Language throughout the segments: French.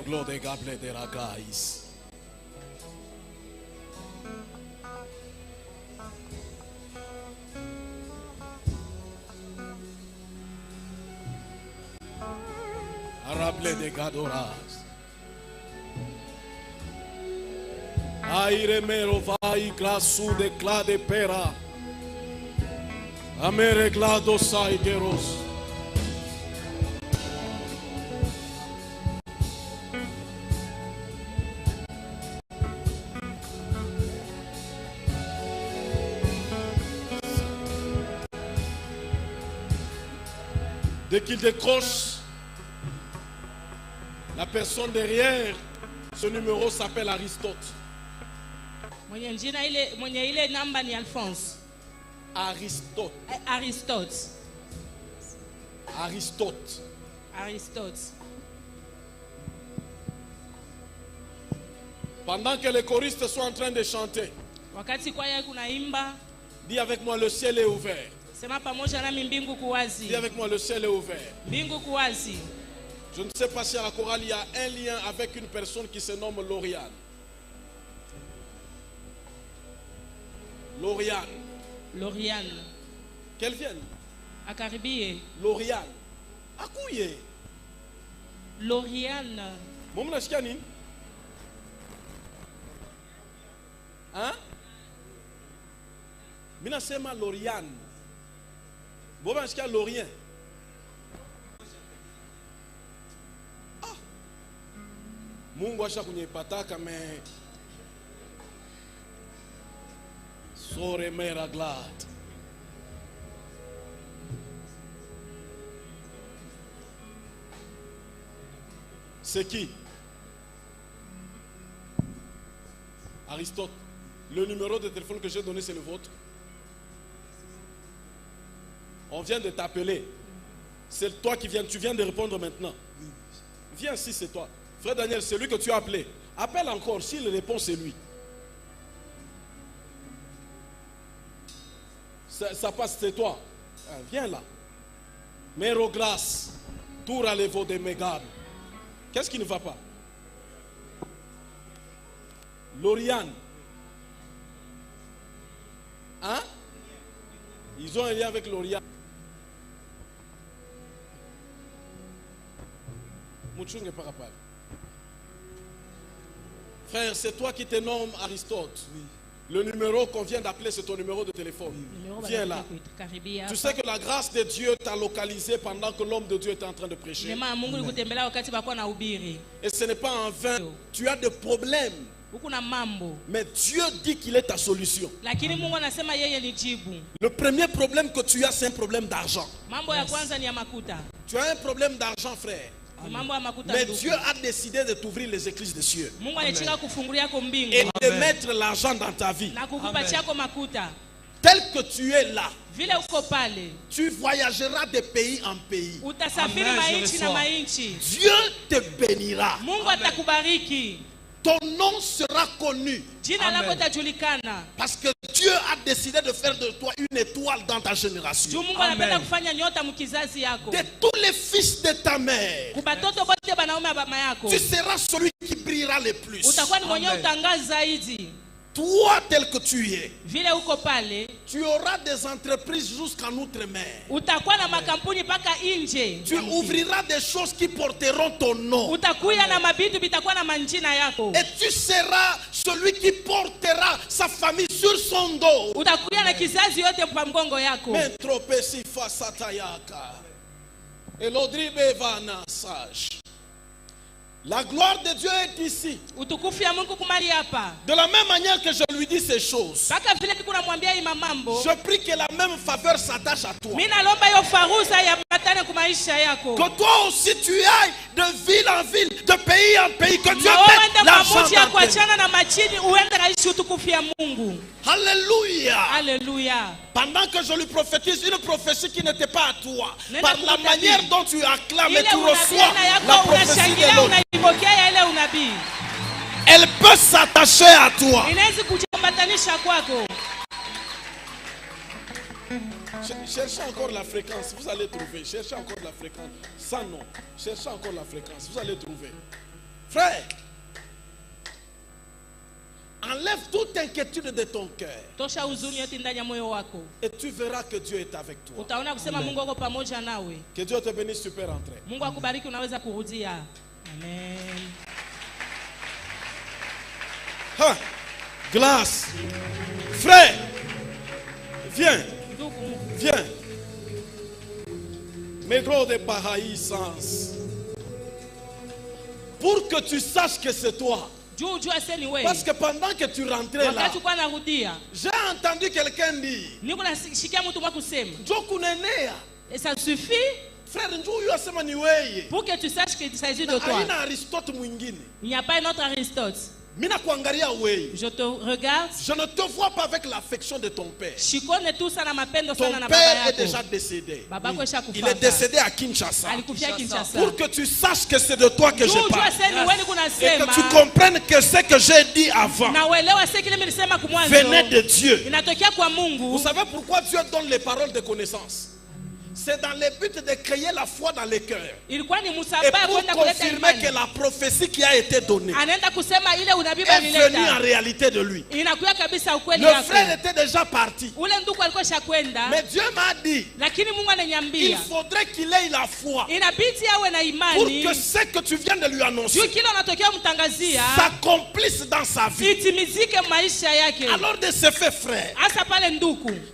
Glode gable de ragais. Arable de gadoras. Aire mero vai grasu de cla de pera. Amere glado sai geros. Dès qu'il décroche, la personne derrière, ce numéro s'appelle Aristote. Mwenye ile namba ni Alphonse. Aristote. Aristote. Aristote. Aristote. Pendant que les choristes sont en train de chanter, Wakati kwaya kunaimba, dis avec moi, le ciel est ouvert. sema pamoja nami mbingu kuwazi. Dis avec moi, le ciel est ouvert. Mbingu kuwazi. Je ne sais pas si à la chorale il y a un lien avec une personne qui se nomme Lauriane. Lauriane. Lauriane. Qu'elle vienne. Akaribie. Lauriane. Akouye. Lauriane. Momna shikani. Hein? Mina sema Lauriane. Boba shika Laurien. Ah. Mungu asha kunipataka me. Sore mera glad. C'est qui? Aristote. Le numéro de téléphone que j'ai donné, c'est le vôtre. On vient de t'appeler. C'est toi qui viens. Tu viens de répondre maintenant. Viens ici, c'est toi. Frère Daniel, c'est lui que tu as appelé. Appelle encore. S'il répond, c'est lui. Ça passe, c'est toi. Viens là. Mero grâce. Tour à l'évo de Mégane. Qu'est-ce qui ne va pas? Lauriane. Hein? Ils ont un lien avec Lauriane. Mouchunge Parapal. Frère, c'est toi qui te nommes Aristote. Oui. Le numéro qu'on vient d'appeler, c'est ton numéro de téléphone. Viens là. Tu sais que la grâce de Dieu t'a localisé pendant que l'homme de Dieu était en train de prêcher. Et ce n'est pas en vain. Tu as des problèmes. Mais Dieu dit qu'il est ta solution. Le premier problème que tu as, c'est un problème d'argent. Tu as un problème d'argent, frère. Mais Dieu a décidé de t'ouvrir les écluses des cieux et de mettre l'argent dans ta vie. Tel que tu es là, tu voyageras de pays en pays. Amen, Dieu te bénira. Ton nom sera connu. Amen. Parce que Dieu a décidé de faire de toi une étoile dans ta génération. Amen. De tous les fils de ta mère, tu seras celui qui brillera le plus. Amen. Toi tel que tu es, tu auras des entreprises jusqu'en outre-mer. Tu ouvriras des choses qui porteront ton nom. Et tu seras celui qui portera sa famille sur son dos. La gloire de Dieu est ici. De la même manière que je lui dis ces choses, je prie que la même faveur s'attache à toi. Que toi aussi tu ailles de ville en ville, de pays en pays, que Dieu mette l'argent dans tes. Alléluia. Alléluia. Pendant que je lui prophétise une prophétie qui n'était pas à toi, par la manière dont tu acclames et tu reçois la prophétie de l'autre, elle peut s'attacher à toi. Cherchez encore la fréquence, vous allez trouver. Cherchez encore la fréquence. Sans nom. Cherchez encore la fréquence, vous allez trouver. Frère, enlève toute inquiétude de ton cœur. Et tu verras que Dieu est avec toi. Amen. Que Dieu te bénisse, tu peux rentrer. Amen. Ah, glace. Frère, viens. Viens. Mégro de paraïsance. Pour que tu saches que c'est toi. Parce que pendant que tu rentrais là, j'ai entendu quelqu'un dire, et ça suffit pour que tu saches qu'il s'agit de toi. Il n'y a pas un autre Aristote. Je te regarde. Je ne te vois pas avec l'affection de ton père. Ton père est déjà décédé. Il est décédé à Kinshasa. Pour que tu saches que c'est de toi que je parle. Et que tu comprennes que ce que j'ai dit avant venait de Dieu. Vous savez pourquoi Dieu donne les paroles de connaissance? C'est dans le but de créer la foi dans les cœurs. Et pour confirmer que la prophétie qui a été donnée est venue en réalité de lui. Le frère était déjà parti. Mais Dieu m'a dit, il faudrait qu'il ait la foi pour que ce que tu viens de lui annoncer s'accomplisse dans sa vie. Alors de ce fait, frère,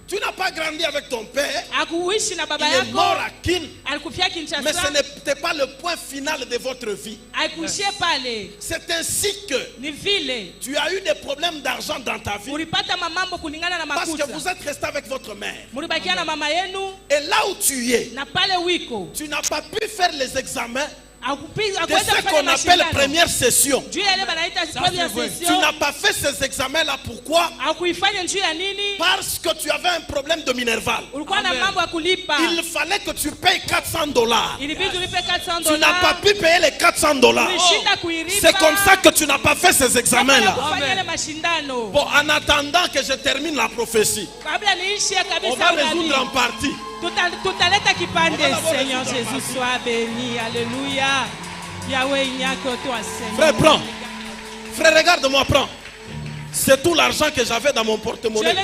tu n'as pas grandi avec ton père. Il est mort à Kin, mais ce n'était pas le point final de votre vie. C'est ainsi que tu as eu des problèmes d'argent dans ta vie parce que vous êtes resté avec votre mère. Et là où tu es, tu n'as pas pu faire les examens de ce qu'on appelle première session. Tu n'as pas fait ces examens-là. Pourquoi? Parce que tu avais un problème de minerval. Il fallait que tu payes $400. Tu n'as pas pu payer les $400. C'est comme ça que tu n'as pas fait ces examens-là. Bon, en attendant que je termine la prophétie, on va résoudre en partie. Seigneur Jésus, sois béni. Alléluia. Yahweh, il n'y a que toi, Seigneur. Frère, prends. Frère, regarde-moi, prends. C'est tout l'argent que j'avais dans mon porte-monnaie.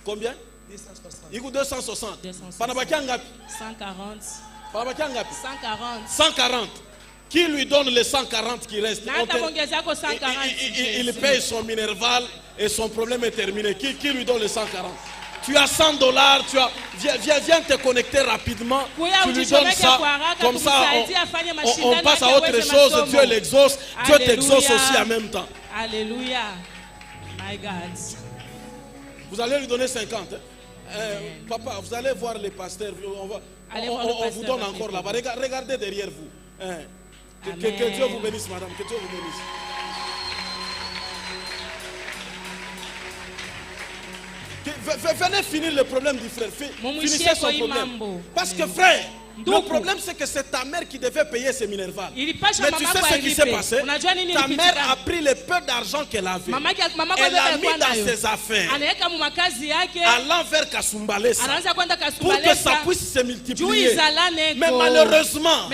Combien? 260. 140. 140. Qui lui donne les 140 qui restent? Il paye son minerval et son problème est terminé. Qui lui donne les 140? Tu as $100, viens te connecter rapidement. Tu lui donnes ça. Comme ça, on passe à autre chose. Dieu l'exauce. Dieu t'exauce aussi en même temps. Alléluia. My God. Vous allez lui donner 50. Papa, vous allez voir les pasteurs. On vous donne encore là-bas. Regardez derrière vous. Que Dieu vous bénisse, madame. Que Dieu vous bénisse. Venez finir le problème du frère. Finissez son problème. Parce que frère, le problème c'est que c'est ta mère qui devait payer ses minervales. Mais tu sais ce qui s'est passé? Ta mère a pris le peu d'argent qu'elle avait. Elle l'a mis dans ses affaires. Allant vers Kasumbalesa. Pour que ça puisse se multiplier. Mais malheureusement,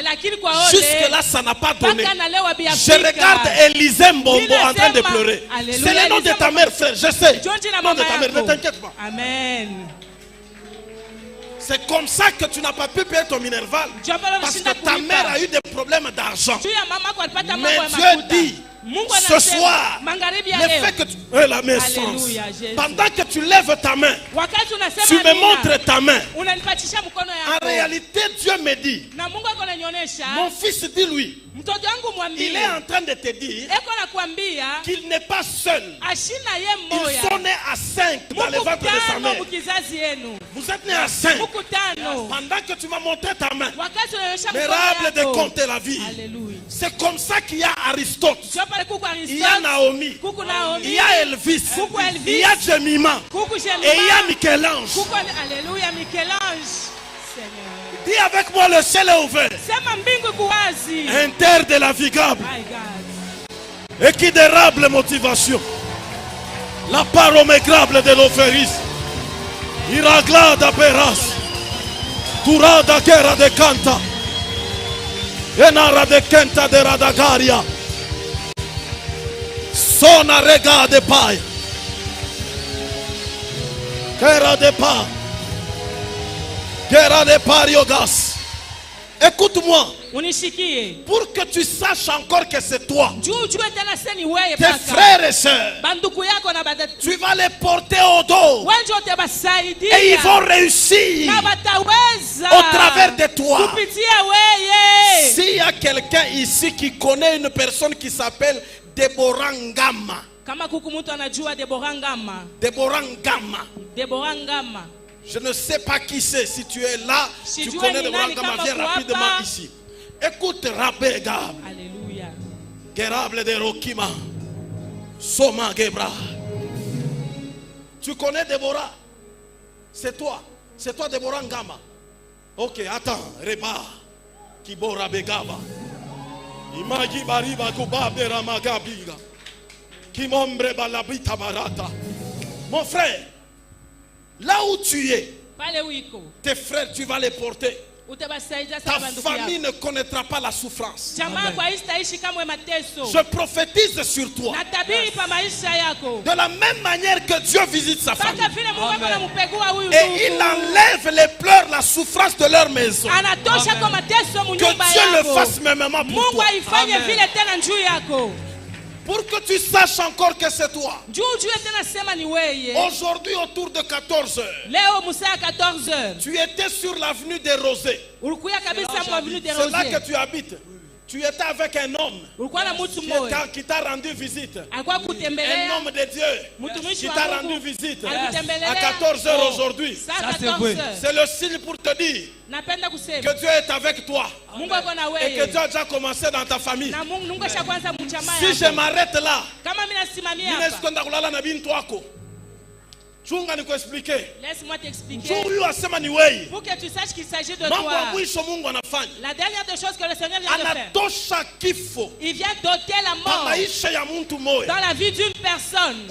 jusque là ça n'a pas donné. Je regarde Élisée Mbombo en train de pleurer. C'est le nom de ta mère, frère. Je sais. Le nom de ta mère, ne t'inquiète pas. Amen. C'est comme ça que tu n'as pas pu payer ton minerval. Parce que ta mère a eu des problèmes d'argent. Mais Dieu dit, ce soir, le fait que tu es la naissance, pendant que tu lèves ta main, tu me montres ta main. En réalité, Dieu me dit, mon fils dit lui, il est en train de te dire qu'il n'est pas seul. Ils sont nés à 5 dans le ventre de sa mère. Vous êtes nés à 5. Pendant que tu m'as montré ta main, mérable de compter la vie. C'est comme ça qu'il y a Aristote, il y a Naomi, il y a Elvis, il y a Jemima et il y a Michel-Ange. Dis avec moi, le ciel est ouvert. Un terre de navigable. Équidérable motivation. La part omégrable de l'offéris. Iraglada peras. Turada guerra de canta. Enara de canta de radagaria. Sona rega de paille. Guerra de pa. Guerra de pariogas. Écoute-moi. Pour que tu saches encore que c'est toi. Tes frères et sœurs, tu vas les porter au dos. Et ils vont réussir au travers de toi. S'il y a quelqu'un ici qui connaît une personne qui s'appelle Deborah Ngama. Deborah Ngama. Je ne sais pas qui c'est. Si tu es là, tu connais Deborah Ngama, viens rapidement ici. Écoute, Rabega. Alléluia. Gerable de Rokima. Soma Gebra. Tu connais Déborah? C'est toi. C'est toi, Deborah Ngama. Ok, attends. Reba. Kibora Begaba. Imagi Bariba Kubabe Ramagabiga. Kimombre Balabita Barata. Mon frère, là où tu es, tes frères, tu vas les porter. Ta famille ne connaîtra pas la souffrance. Je prophétise sur toi. De la même manière que Dieu visite sa famille. Et il enlève les pleurs, la souffrance de leur maison. Que Dieu le fasse même pour toi. Pour que tu saches encore que c'est toi. Aujourd'hui autour de 14 heures. Tu étais sur l'avenue des Rosées. C'est là que tu habites. Tu étais avec un homme qui t'a rendu visite. Un homme de Dieu qui t'a rendu visite à 14 heures aujourd'hui. C'est le signe pour te dire que Dieu est avec toi et que Dieu a déjà commencé dans ta famille. Si je m'arrête là, laisse-moi t'expliquer. Pour que tu saches qu'il s'agit de toi. La dernière des choses que le Seigneur vient de faire, il vient doter la mort dans la vie d'une personne.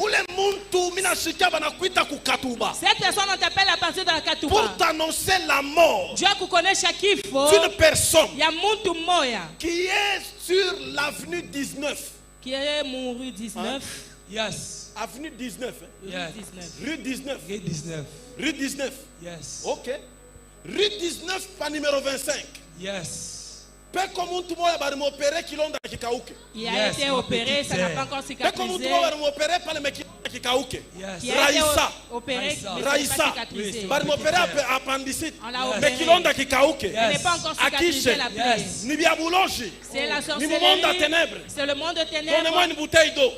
Cette personne on t'appelle à partir de la Katouba. Pour t'annoncer la mort d'une personne qui est sur l'avenue 19. Qui est mon rue 19. Yes. Avenue 19. Yes. Rue 19. Rue 19. Rue 19. Yes. Ok. Rue 19, pas numéro 25. Yes. Il a été opéré, ça n'a pas encore cicatrisé. Raïssa. Raïssa. Appendicite. On l'a opéré. Elle n'est pas encore cicatrisée la plaie. C'est la sorcellerie. C'est le monde de ténèbres. Donnez-moi une bouteille d'eau.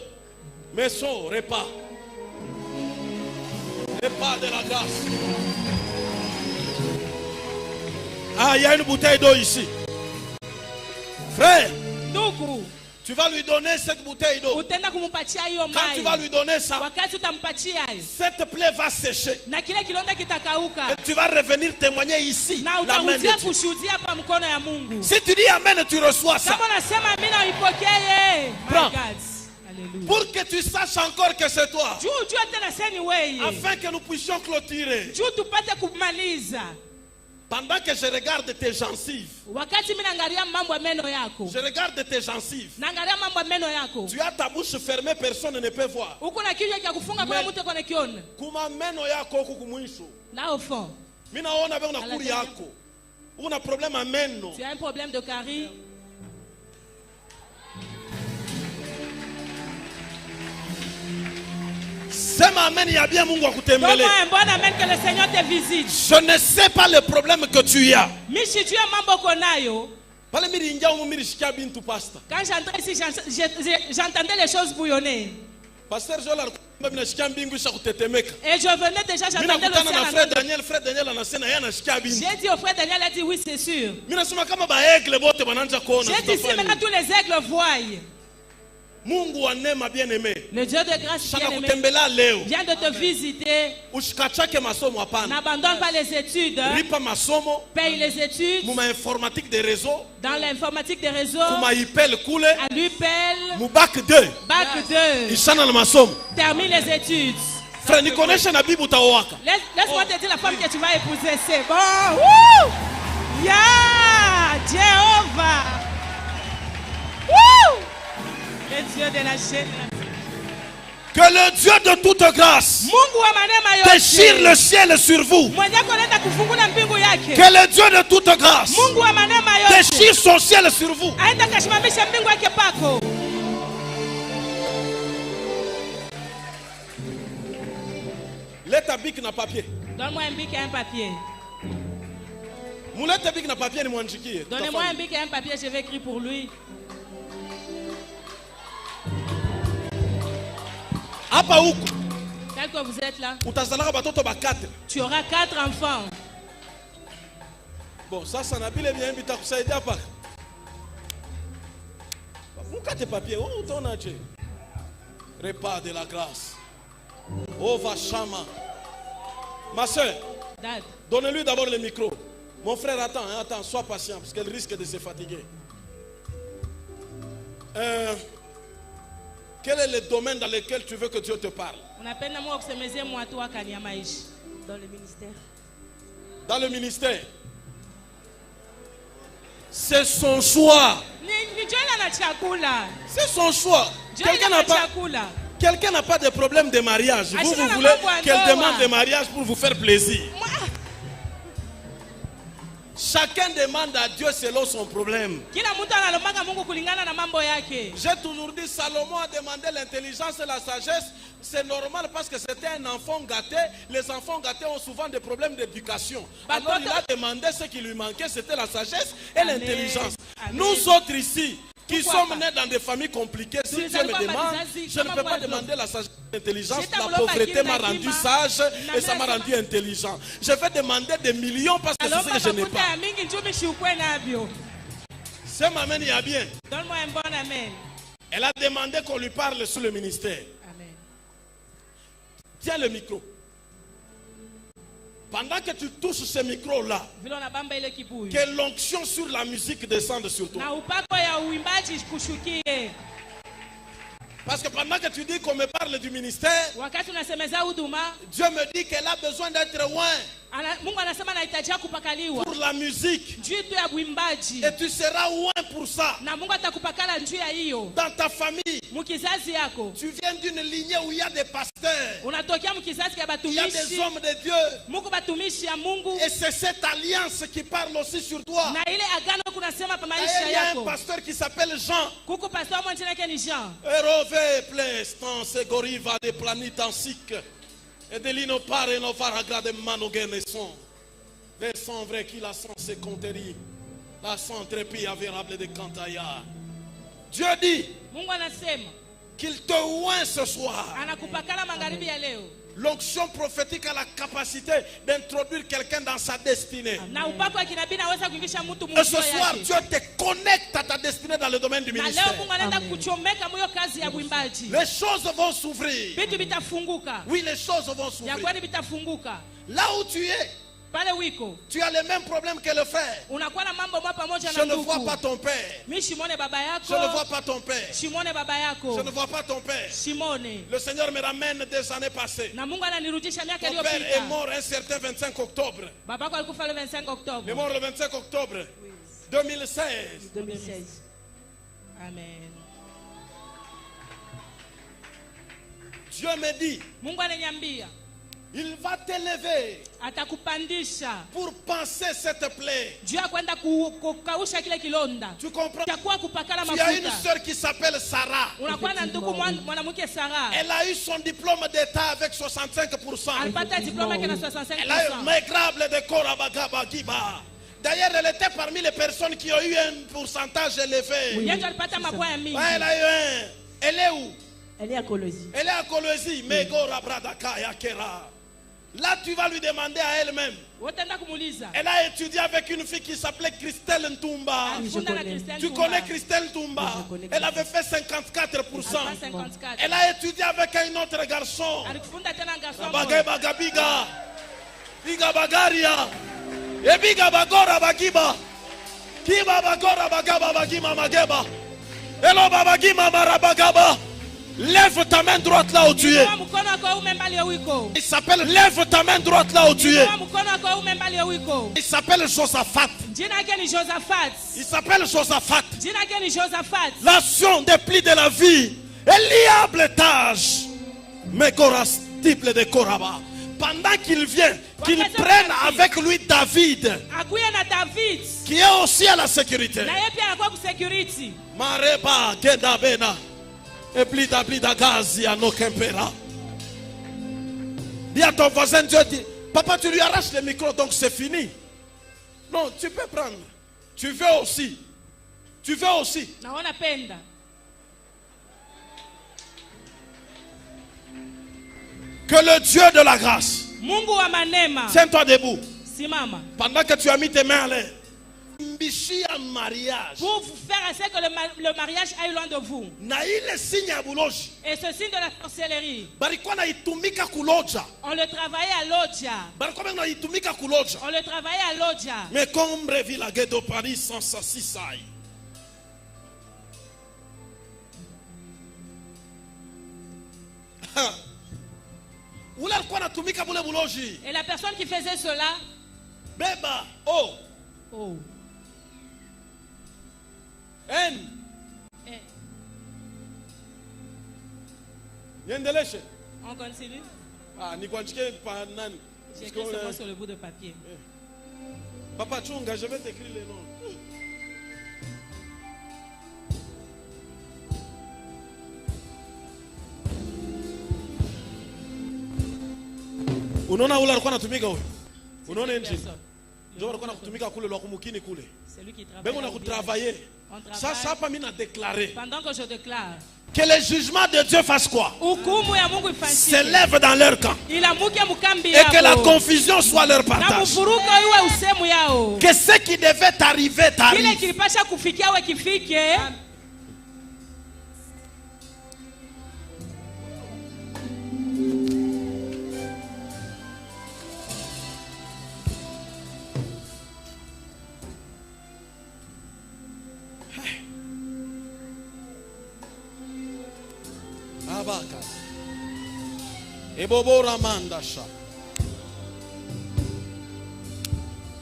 Mais son repas. Repas de la grâce. Ah, il y a une bouteille d'eau ici. Frère, tu vas lui donner cette bouteille d'eau. Quand tu vas lui donner ça, cette plaie va sécher. Et tu vas revenir témoigner ici. La main de Dieu. Si tu dis Amen, tu reçois ça. Prends. Pour que tu saches encore que c'est toi. Afin que nous puissions clôturer. Pendant que je regarde tes gencives. Je regarde tes gencives. Tu as ta bouche fermée, personne ne peut voir. Là au fond. Tu as un problème de carie. Amen, il y a bien Mungu akutembele. Un bon amen que le Seigneur te visite. Je ne sais pas le problème que tu as. Quand j'entrais ici, j'entendais les choses bouillonner. Et je venais déjà, j'entendais le ciel. J'ai dit au frère Daniel, il a dit oui, c'est sûr. J'ai dit si maintenant tous les aigles voient. Le Dieu de grâce bien-aimé vient de te visiter. N'abandonne pas les études. Paye les études. Dans l'informatique des réseaux. À l'UPEL. Bac 2. Termine les études. Frère, ni connais na Bible utaoaka. Laisse-moi te dire la femme que tu vas épouser, c'est bon. Woo! Yeah! Jéhovah! Woo! Le Dieu de la chaîne. Que le Dieu de toute grâce déchire le ciel sur vous. Que le Dieu de toute grâce déchire son ciel sur vous. Leta bic na papier. Donne-moi un bic et un papier. Mouleta bic na papier ni mwanjikie. Donnez-moi un bic et un papier, je vais écrire pour lui. Tel que vous êtes là, tu auras 4 enfants. Bon, ça n'a pas bien invité à ça aider à part. Vous quatre papiers, où t'en as? Repas de la grâce. Oh Vachama. Ma soeur, donnez-lui d'abord le micro. Mon frère, attends, sois patient parce qu'elle risque de se fatiguer. Quel est le domaine dans lequel tu veux que Dieu te parle? Dans le ministère. Dans le ministère. C'est son choix. C'est son choix. Quelqu'un n'a pas de problème de mariage. Vous voulez qu'elle demande de mariage pour vous faire plaisir. Chacun demande à Dieu selon son problème. J'ai toujours dit, Salomon a demandé l'intelligence et la sagesse. C'est normal parce que c'était un enfant gâté. Les enfants gâtés ont souvent des problèmes d'éducation. Alors il a demandé ce qui lui manquait, c'était la sagesse et l'intelligence. Nous autres ici, qui sommes nés dans des familles compliquées, si Dieu me demande, je ne peux pas demander la sagesse et l'intelligence. La pauvreté m'a rendu sage et ça m'a rendu intelligent. Je vais demander des millions parce que c'est ce que je n'ai pas. C'est ma mère, il y a bien. Donne-moi un bon amen. Elle a demandé qu'on lui parle sur le ministère. Amen. Tiens le micro. Pendant que tu touches ce micro-là, que l'onction sur la musique descende sur toi. Parce que pendant que tu dis qu'on me parle du ministère, Dieu me dit qu'elle a besoin d'être loin pour la musique. Et tu seras loin pour ça. Dans ta famille, tu viens d'une lignée où il y a des pasteurs, il y a des hommes de Dieu. Et c'est cette alliance qui parle aussi sur toi. Et il y a un pasteur qui s'appelle Jean. Plestan se goriva de planitansik et de l'inopare no faragra de manogeneson des sang vrai qui la sang se conteri la sang trépi avérable de Kantaya. Dieu dit qu'il te oint ce soir. L'onction prophétique a la capacité d'introduire quelqu'un dans sa destinée. Et ce soir, Dieu te connecte à ta destinée dans le domaine du ministère. Les choses vont s'ouvrir. Oui, les choses vont s'ouvrir. Là où tu es, tu as les mêmes problèmes que le frère. Je ne vois pas ton père. Je ne vois pas ton père. Je ne vois pas ton père. Le Seigneur me ramène des années passées. Ton père est mort un certain 25 octobre. Il est mort le 25 octobre 2016. Amen. Dieu me dit, il va t'élever pour penser cette plaie. Tu comprends? Tu as une soeur qui s'appelle Sarah. Elle a eu son diplôme d'état avec 65%. Elle a eu maigrable de Korabagabagiba. D'ailleurs, elle était parmi les personnes qui ont eu un pourcentage élevé. Elle a eu un. Elle est où? Elle est à Colosie. Elle est à Colosie. Là, tu vas lui demander à elle-même. Elle a étudié avec une fille qui s'appelait Christelle Ntumba. Tu connais Christelle Ntumba? Elle avait fait 54%. Elle a étudié avec un autre garçon. Bagabiga. Biga Bagaria. Et Biga Bagora Bagiba. Kiba Bagora Bagaba Bagima Mageba. Hello Babagima Marabagaba. Lève ta main droite là où tu es. Il s'appelle lève ta main droite là où tu es. Il s'appelle Josaphat. Il s'appelle Josaphat. L'action des plis de la vie. Eliable tâche. Mekorastible de Koraba. Pendant qu'il vient, qu'il prenne avec lui David, qui est aussi à la sécurité. Mareba Gedabena. Et blida gazi à nos kempera. Dis à ton voisin, Dieu dit, papa, tu lui arraches le micro, donc c'est fini. Non, tu peux prendre. Tu veux aussi. Tu veux aussi. Que le Dieu de la grâce. Tiens-toi debout. Pendant que tu as mis tes mains à l'air. Pour vous faire en sorte que le mariage aille loin de vous. Et ce signe de la sorcellerie, on le travaillait à Lodja. On le travaillait à Lodja. Mais comme Breville Gedo Paris sans sasisai. Et la personne qui faisait cela, Beba, oh. N. On continue. J'écris seulement sur le bout de papier. Papa Chunga, je vais t'écrire les noms. Unaona ule alikuwa anatumika huyo. Unaona engine. Ndio alikuwa anatumika kule lwa kumukini kule. Celui qui travaille. Bengo na kutravailler. Ça hapa mimi na déclarer. Pendant que je déclare que le jugement de Dieu fasse quoi? Hukumu ya Mungu ifanyike. S'élève dans leur camp. Ilamuke mukambi yao. Et que la confusion soit leur partage. Na mfuruko iwe usemu yao. Que ce qui devait arriver t'arrive. Kile kilipasha kufikia wewe kifike.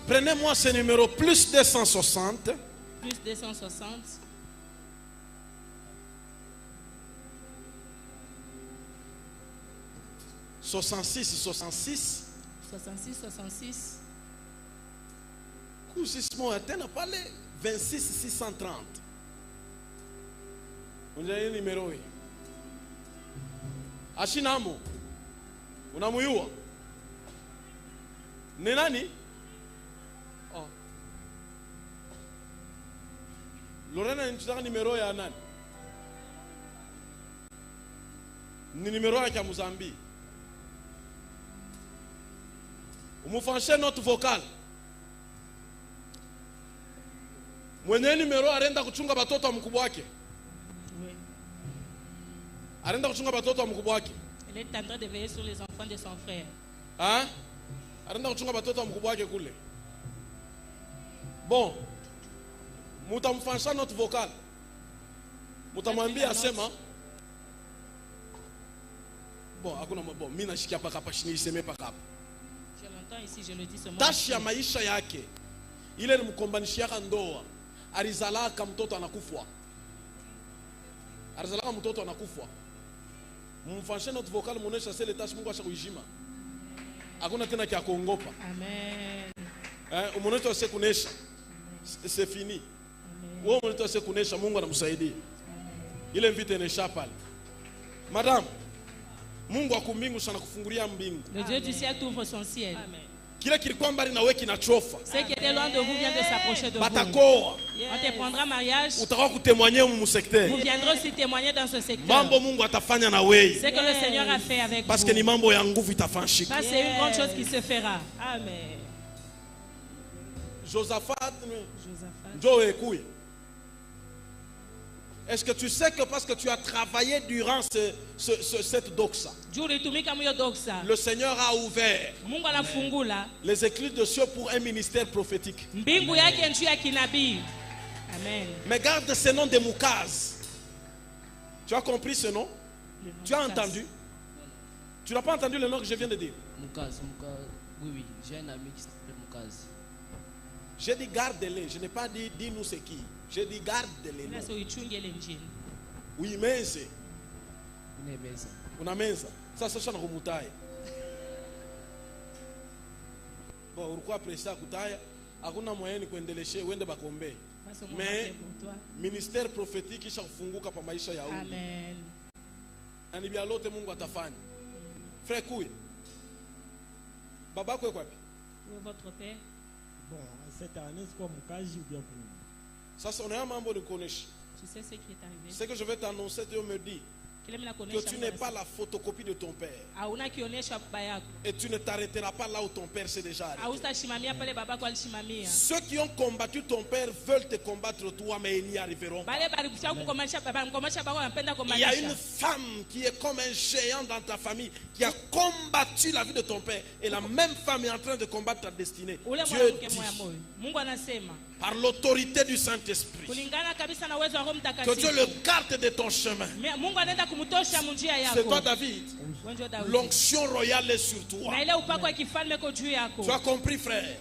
Prenez-moi ce numéro plus 260. Plus 260. 66, 66. 66, 66. Couchissement atteint pas les 26, 630. Vous avez un numéro. Ashinamo. Unamuyua. Ni nani? Oh. Lorena nitaka numero ya nani? Ni numero ya Mozambique. Umufanshe notre vocal. Mwenye numero arenda kuchunga batoto wa mkubwa wake. Oui. Arenda kuchunga batoto wa mkubwa wake. Elle est en train de veiller sur les enfants de son frère. Hein? Arenda kuchunga batoto wa mkubwa wake kule. Bon. Mutamfansha notre vocal. Mutamwambia asema. Bon, hakuna bon, mimi nashikia paka hapa chini iseme paka hapa. Je l'entends ici, je le dis seulement. Tashi ya maisha yake. Ile ni mkombanishiaka ndoa. Alizalaka mtoto anakufwa. Alizalaka mtoto anakufwa. Mfanshe notre vocal muonesha sele tashi Mungu ashakuishima. Hakuna tena kia kuongopa. Amen. Umoneto ase kunesha. C'est fini. Wewe umoneto ase kunesha Mungu anamsaidia. Ile mvite inesha pale. Madame, Mungu akumbingu sana kufungulia mbingu. Le Dieu du ciel t'ouvre son ciel. Amen. Kile kilikuwa mbali na wewe kinachofa. Ce qui était loin de vous vient de s'approcher de vous. Batakoa. On te prendra mariage. Utakuwa kutémoigner mu secteur. Vous viendrez aussi témoigner dans ce secteur. Mambo Mungu atafanya na wewe. Ce que le Seigneur a fait avec parce vous. Que ni mambo ya nguvu itafanyika. Ça c'est une grande chose qui se fera. Amen. Josaphat. Joe écoute. Est-ce que tu sais que parce que tu as travaillé durant cette doxa, le Seigneur a ouvert les écluses de cieux pour un ministère prophétique. Amen. Mais garde ce nom de Moukaz. Tu as compris ce nom? Tu as entendu? Tu n'as pas entendu le nom que je viens de dire? Oui, j'ai un ami qui s'appelle Mukazi. J'ai dit garde-les, je n'ai pas dit dis-nous c'est qui. J'ai dit garde-les. Oui, mais c'est. Una mesa. Ça c'est ça kumutaya. Bon, pourquoi presser kutaya? Hakuna moyen ni kuendeleshe wende bakombe. Mais ministère prophétique kisha kufunguka pa maisha ya huyu. Amen. Na nibia lote Mungu atafanya. Frère Kuy. Baba kwa kwapi? Votre père. Bon, cette année c'est quoi Mukazi ou bien pour? Ça c'est on a mambo de connaître. Tu sais ce qui est arrivé. Ce que je vais t'annoncer, Dieu me dit que tu n'es pas la photocopie de ton père. Et tu ne t'arrêteras pas là où ton père s'est déjà arrêté. Ceux qui ont combattu ton père veulent te combattre toi, mais ils n'y arriveront pas. Il y a une femme qui est comme un géant dans ta famille qui a combattu la vie de ton père. Et la même femme est en train de combattre ta destinée. Dieu dit, par l'autorité du Saint-Esprit, que Dieu le garde de ton chemin. C'est toi, David. L'onction royale est sur toi. Tu as compris, frère?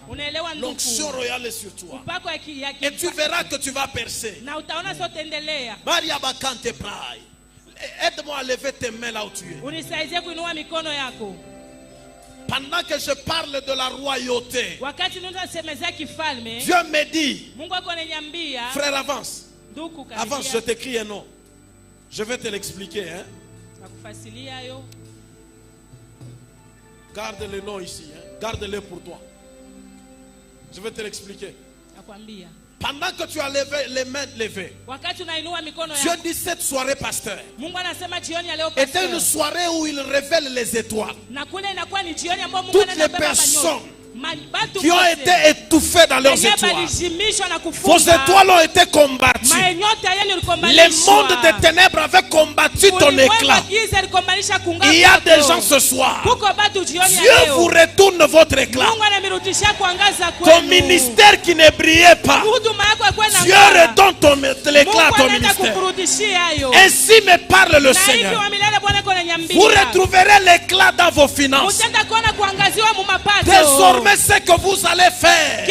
L'onction royale est sur toi. Et tu verras que tu vas percer. Aide-moi à lever tes mains là où tu es. Pendant que je parle de la royauté, Dieu me dit, frère, avance. Avance, je t'écris un nom. Je vais te l'expliquer. Hein? Garde le nom ici. Hein? Garde-le pour toi. Je vais te l'expliquer. Pendant que tu as levé les mains levées, Dieu dit cette soirée, pasteur, était une soirée où il révèle les étoiles. Toutes les personnes qui ont été étouffés dans leurs étoiles, vos étoiles ont été combattues. Les mondes des ténèbres avaient combattu ton éclat. Il y a des gens ce soir, Dieu vous retourne votre éclat. Ton ministère qui ne brillait pas, Dieu redonne l'éclat à ton ministère. Ainsi me parle le Seigneur. Vous retrouverez l'éclat dans vos finances. Désormais, ce que vous allez faire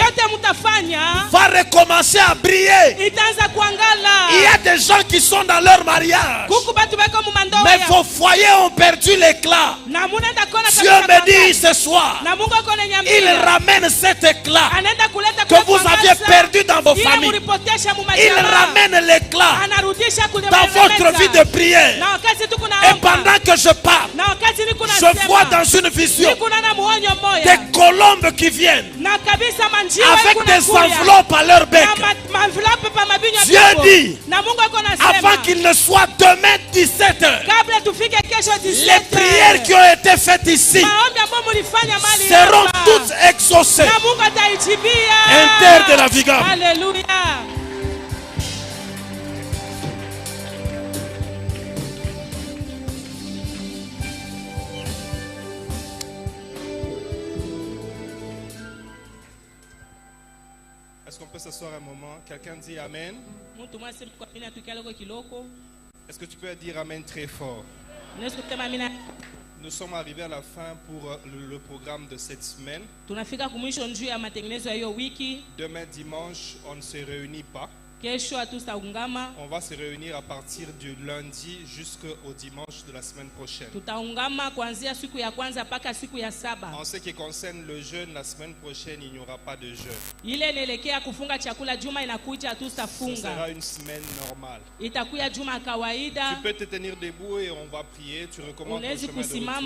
va recommencer à briller. Il y a des gens qui sont dans leur mariage, mais vos foyers ont perdu l'éclat. Dieu me dit ce soir, il ramène cet éclat que vous aviez perdu dans vos familles. Il ramène l'éclat dans votre vie de prière. Et pendant que je parle, je vois dans une vision des colombes qui viennent avec des enveloppes à leur bec. Dieu dit, avant qu'il ne soit demain 17h, les prières qui ont été faites ici seront toutes exaucées. Inter de la Vigam. Alléluia. Est-ce qu'on peut s'asseoir un moment? Quelqu'un dit Amen. Est-ce que tu peux dire Amen très fort? Nous sommes arrivés à la fin pour le programme de cette semaine. Demain dimanche, on ne se réunit pas. On va se réunir à partir du lundi jusqu'au dimanche de la semaine prochaine. En ce qui concerne le jeûne, la semaine prochaine, il n'y aura pas de jeûne. Ce sera une semaine normale. Tu peux te tenir debout et on va prier. Tu recommences ton chemin de retour.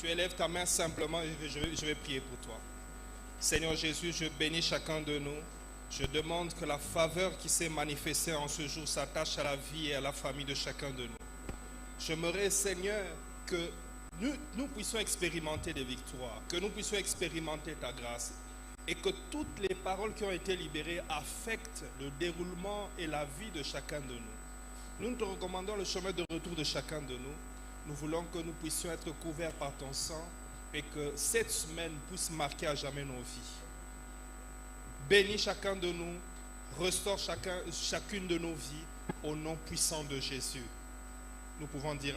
Tu élèves ta main simplement et je vais prier pour toi. Seigneur Jésus, je bénis chacun de nous. Je demande que la faveur qui s'est manifestée en ce jour s'attache à la vie et à la famille de chacun de nous. J'aimerais, Seigneur, que nous puissions expérimenter des victoires, que nous puissions expérimenter ta grâce et que toutes les paroles qui ont été libérées affectent le déroulement et la vie de chacun de nous. Nous te recommandons le chemin de retour de chacun de nous. Nous voulons que nous puissions être couverts par ton sang et que cette semaine puisse marquer à jamais nos vies. Bénis chacun de nous, restaure chacune de nos vies, Au nom puissant de Jésus, nous pouvons dire